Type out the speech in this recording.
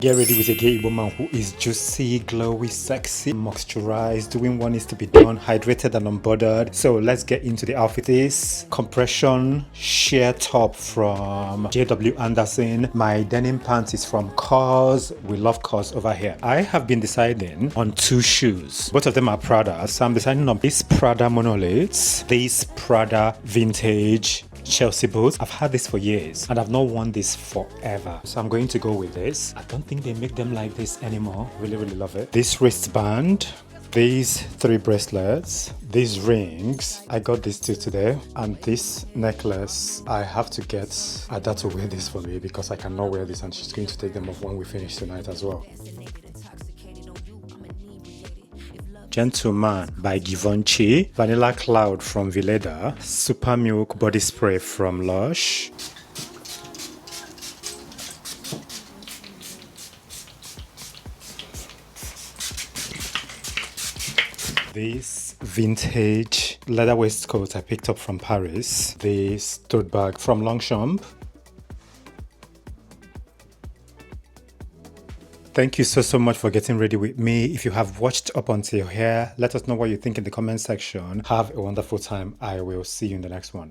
Get ready with a gay woman who is juicy, glowy, sexy, moisturized, doing what needs to be done, hydrated and unbothered. So let's get into the outfit. This compression sheer top from GRWM. My denim pants is from COS. We love COS over here. I have been deciding on two shoes. Both of them are Prada. So I'm deciding on this Prada monoliths, this Prada vintage Chelsea boots. I've had this for years and I've not worn this forever, so I'm going to go with this. I don't think they make them like this anymore. Really love it. This wristband, these three bracelets, these rings, I got these two today, and this necklace. I have to get Ada to wear this for me because I cannot wear this and she's going to take them off when we finish tonight as well. Gentleman by Givenchy, Vanilla Cloud from Veleda, Super Milk body spray from Lush, this vintage leather waistcoat I picked up from Paris, this tote bag from Longchamp. Thank you so much for getting ready with me. If you have watched up until here, let us know what you think in the comment section. Have a wonderful time. I will see you in the next one.